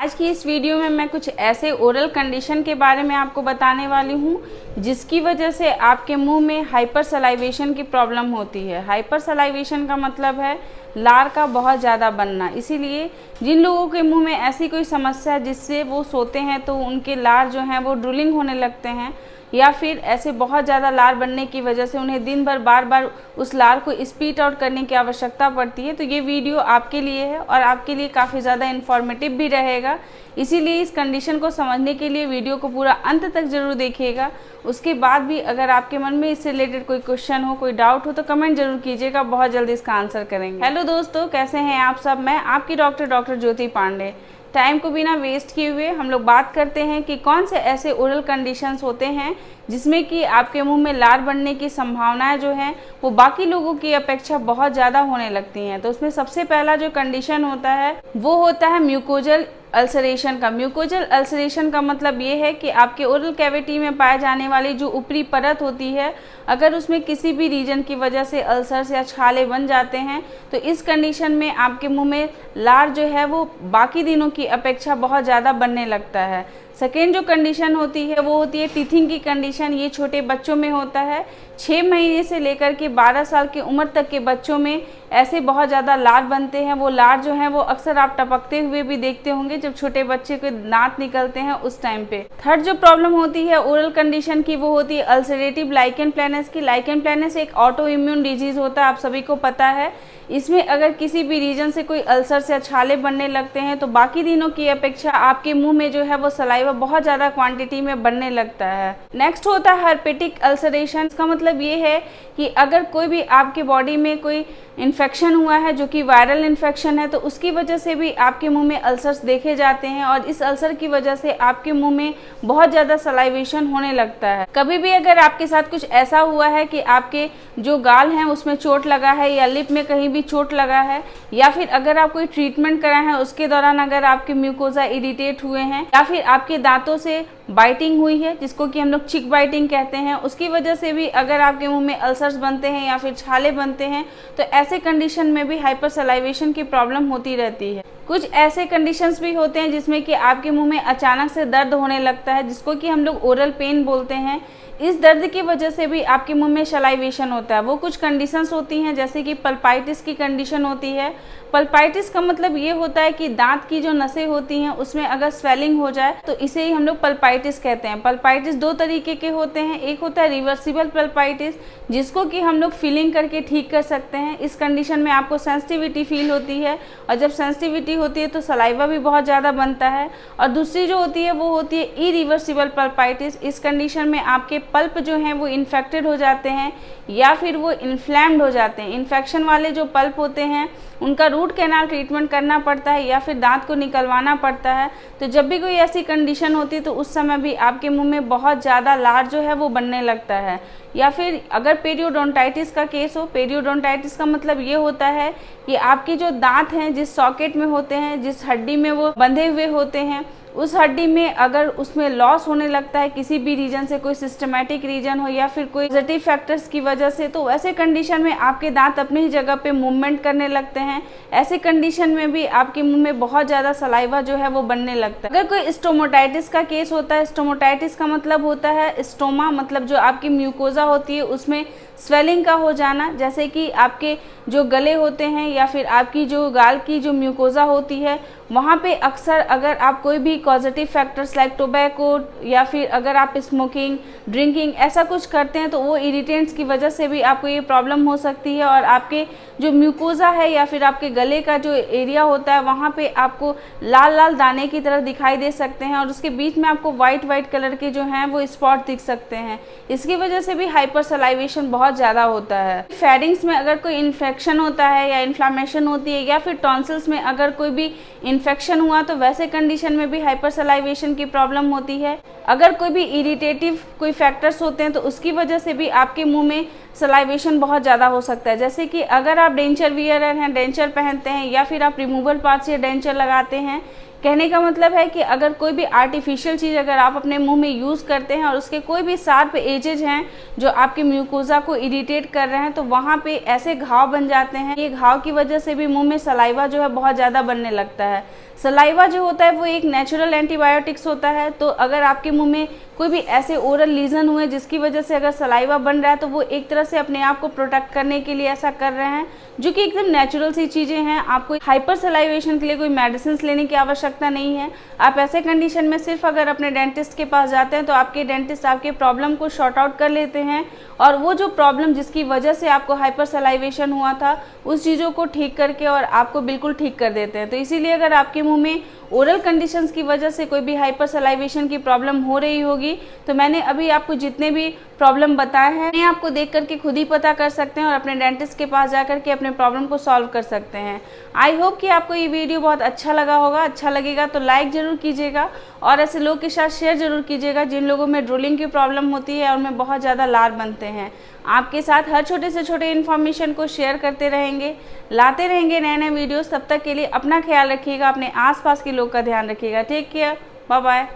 आज की इस वीडियो में मैं कुछ ऐसे ओरल कंडीशन के बारे में आपको बताने वाली हूँ जिसकी वजह से आपके मुंह में हाइपर सलाइवेशन की प्रॉब्लम होती है। हाइपर सलाइवेशन का मतलब है लार का बहुत ज़्यादा बनना। इसीलिए जिन लोगों के मुंह में ऐसी कोई समस्या है जिससे वो सोते हैं तो उनके लार जो हैं वो ड्रूलिंग होने लगते हैं, या फिर ऐसे बहुत ज़्यादा लार बनने की वजह से उन्हें दिन भर बार बार उस लार को स्पीट आउट करने की आवश्यकता पड़ती है, तो ये वीडियो आपके लिए है और आपके लिए काफ़ी ज़्यादा इन्फॉर्मेटिव भी रहेगा। इसीलिए इस कंडीशन को समझने के लिए वीडियो को पूरा अंत तक ज़रूर देखिएगा। उसके बाद भी अगर आपके मन में इससे रिलेटेड कोई क्वेश्चन हो, कोई डाउट हो तो कमेंट जरूर कीजिएगा, बहुत जल्दी इसका आंसर करेंगे। हेलो दोस्तों, कैसे हैं आप सब? मैं आपकी डॉक्टर ज्योति पांडे। टाइम को बिना वेस्ट किए हुए हम लोग बात करते हैं कि कौन से ऐसे ओरल कंडीशंस होते हैं जिसमें कि आपके मुंह में लार बनने की संभावनाएं जो हैं वो बाकी लोगों की अपेक्षा बहुत ज़्यादा होने लगती हैं। तो उसमें सबसे पहला जो कंडीशन होता है वो होता है म्यूकोजल अल्सरेशन का। म्यूकोजल अल्सरेशन का मतलब ये है कि आपके ओरल कैविटी में पाए जाने वाली जो ऊपरी परत होती है, अगर उसमें किसी भी रीजन की वजह से अल्सर्स या छाले बन जाते हैं तो इस कंडीशन में आपके मुंह में लार जो है वो बाकी दिनों की अपेक्षा बहुत ज़्यादा बनने लगता है। सेकेंड जो कंडीशन होती है वो होती है टीथिंग की कंडीशन। ये छोटे बच्चों में होता है। 6 महीने से लेकर के 12 साल की उम्र तक के बच्चों में ऐसे बहुत ज़्यादा लार बनते हैं। वो लार जो हैं वो अक्सर आप टपकते हुए भी देखते होंगे जब छोटे बच्चे के दांत निकलते हैं उस टाइम पे। थर्ड जो प्रॉब्लम होती है ओरल कंडीशन की वो होती है अल्सरेटिव लाइकेन प्लैनस की। लाइकेन प्लैनस एक ऑटो इम्यून डिजीज़ होता है, आप सभी को पता है। इसमें अगर किसी भी रीजन से कोई अल्सर्स या छाले बनने लगते हैं तो बाकी दिनों की अपेक्षा आपके मुंह में जो है वो सलाइवा बहुत ज़्यादा क्वांटिटी में बनने लगता है। नेक्स्ट होता है हर्पेटिक अल्सरेशन। इसका मतलब ये है कि अगर कोई भी आपके बॉडी में कोई इन्फेक्शन हुआ है जो कि वायरल इन्फेक्शन है तो उसकी वजह से भी आपके मुंह में अल्सर्स देखे जाते हैं और इस अल्सर की वजह से आपके मुंह में बहुत ज़्यादा सलाइवेशन होने लगता है। कभी भी अगर आपके साथ कुछ ऐसा हुआ है कि आपके जो गाल हैं उसमें चोट लगा है या लिप में कहीं भी चोट लगा है, या फिर अगर आप कोई ट्रीटमेंट कराए हैं उसके दौरान अगर आपके म्यूकोजा इरिटेट हुए हैं, या फिर आपके दांतों से बाइटिंग हुई है जिसको कि हम लोग चिक बाइटिंग कहते हैं, उसकी वजह से भी अगर आपके मुंह में अल्सर्स बनते हैं या फिर छाले बनते हैं तो ऐसे कंडीशन में भी हाइपर सलाइवेशन की प्रॉब्लम होती रहती है। कुछ ऐसे कंडीशंस भी होते हैं जिसमें कि आपके मुंह में अचानक से दर्द होने लगता है जिसको कि हम लोग ओरल पेन बोलते हैं। इस दर्द की वजह से भी आपके मुंह में सलाइवेशन होता है। वो कुछ कंडीशंस होती हैं जैसे कि पल्पाइटिस की कंडीशन होती है। पल्पाइटिस का मतलब ये होता है कि दांत की जो नसें होती हैं उसमें अगर स्वेलिंग हो जाए तो इसे ही हम लोग पल्पाइटिस कहते हैं। पल्पाइटिस दो तरीके के होते हैं। एक होता है रिवर्सिबल पल्पाइटिस जिसको कि हम लोग फीलिंग करके ठीक कर सकते हैं। इस कंडीशन में आपको सेंसिटिविटी फील होती है और जब सेंसिटिविटी होती है तो सलाइवा भी बहुत ज़्यादा बनता है। और दूसरी जो होती है वो होती है इरिवर्सिबल पल्पाइटिस। इस कंडीशन में आपके पल्प जो हैं वो इन्फेक्टेड हो जाते हैं या फिर वो इन्फ्लेम्ड हो जाते हैं। इन्फेक्शन वाले जो पल्प होते हैं उनका रूट कैनाल ट्रीटमेंट करना पड़ता है या फिर दांत को निकलवाना पड़ता है। तो जब भी कोई ऐसी कंडीशन होती है तो उस समय भी आपके मुंह में बहुत ज़्यादा लार जो है वो बनने लगता है। या फिर अगर पेरियोडोंटाइटिस का केस हो, पेरियोडोंटाइटिस का मतलब ये होता है कि आपके जो दांत हैं जिस सॉकेट में होते हैं, जिस हड्डी में वो बंधे हुए होते हैं, उस हड्डी में अगर उसमें लॉस होने लगता है किसी भी रीजन से, कोई सिस्टमैटिक रीजन हो या फिर कोई पॉजिटिव फैक्टर्स की वजह से, तो ऐसे कंडीशन में आपके दांत अपनी ही जगह पे मूवमेंट करने लगते हैं। ऐसे कंडीशन में भी आपके मुंह में बहुत ज़्यादा सलाइवा जो है वो बनने लगता है। अगर कोई स्टोमोटाइटिस का केस होता है, स्टोमोटाइटिस का मतलब होता है स्टोमा, मतलब जो आपकी म्यूकोजा होती है उसमें स्वेलिंग का हो जाना। जैसे कि आपके जो गले होते हैं या फिर आपकी जो गाल की जो म्यूकोजा होती है वहाँ पे अक्सर अगर आप कोई भी पॉजिटिव फैक्टर्स लाइक टोबैको या फिर अगर आप स्मोकिंग, ड्रिंकिंग ऐसा कुछ करते हैं तो वो इरिटेंट्स की वजह से भी आपको ये प्रॉब्लम हो सकती है और आपके जो म्यूकोजा है या फिर आपके गले का जो एरिया होता है वहाँ पे आपको लाल लाल दाने की तरह दिखाई दे सकते हैं और उसके बीच में आपको वाइट कलर के जो हैं वो स्पॉट दिख सकते हैं। इसकी वजह से भी हाइपर सलाइवेशन बहुत ज़्यादा होता है। फेरिंग्स में अगर कोई इन्फेक्शन होता है या इन्फ्लामेशन होती है या फिर टॉन्सिल्स में अगर कोई भी इन्फेक्शन हुआ तो वैसे कंडीशन में भी हाइपर सलाइवेशन की प्रॉब्लम होती है। अगर कोई भी इरिटेटिव कोई फैक्टर्स होते हैं तो उसकी वजह से भी आपके मुंह में सलाइवेशन बहुत ज़्यादा हो सकता है। जैसे कि अगर आप डेंचर वियरर हैं, डेंचर पहनते हैं या फिर आप रिमूवल पार्ट से डेंचर लगाते हैं कहने का मतलब है कि अगर कोई भी आर्टिफिशियल चीज़ अगर आप अपने मुंह में यूज़ करते हैं और उसके कोई भी शार्प एजेज हैं जो आपकी म्यूकोजा को इरिटेट कर रहे हैं, तो वहाँ पे ऐसे घाव बन जाते हैं। ये घाव की वजह से भी मुंह में सलाइवा जो है बहुत ज़्यादा बनने लगता है। सलाइवा जो होता है वो एक नेचुरल एंटीबायोटिक्स होता है। तो अगर आपके मुंह में कोई भी ऐसे ओरल लीजन हुए जिसकी वजह से अगर सलाइवा बन रहा है, तो वो एक तरह से अपने आप को प्रोटेक्ट करने के लिए ऐसा कर रहे हैं, जो कि एकदम नेचुरल सी चीज़ें हैं। आपको हाइपर सलाइवेशन के लिए कोई मेडिसिन लेने की आवश्यकता नहीं है। आप ऐसे कंडीशन में सिर्फ अगर अपने डेंटिस्ट के पास जाते हैं तो आपके डेंटिस्ट आपके प्रॉब्लम को शॉर्ट आउट कर लेते हैं और वो जो प्रॉब्लम जिसकी वजह से आपको हाइपर सलाइवेशन हुआ था उस चीज़ों को ठीक करके और आपको बिल्कुल ठीक कर देते हैं। तो इसीलिए अगर आपके मुंह में ओरल कंडीशंस की वजह से कोई भी हाइपर सलाइवेशन की प्रॉब्लम हो रही होगी, तो मैंने अभी आपको जितने भी प्रॉब्लम बताए हैं मैं आपको देख करके खुद ही पता कर सकते हैं और अपने डेंटिस्ट के पास जा करके अपने प्रॉब्लम को सॉल्व कर सकते हैं। आई होप कि आपको ये वीडियो बहुत अच्छा लगा होगा। अच्छा लगेगा तो लाइक ज़रूर कीजिएगा और ऐसे लोगों के साथ शेयर ज़रूर कीजिएगा जिन लोगों में ड्रोलिंग की प्रॉब्लम होती है और उनमें बहुत ज़्यादा लार बनते हैं। आपके साथ हर छोटे से छोटे इन्फॉर्मेशन को शेयर करते रहेंगे, लाते रहेंगे नए नए वीडियोस। तब तक के लिए अपना ख्याल रखिएगा, अपने आसपास के लोग का ध्यान रखिएगा। Take care, bye bye.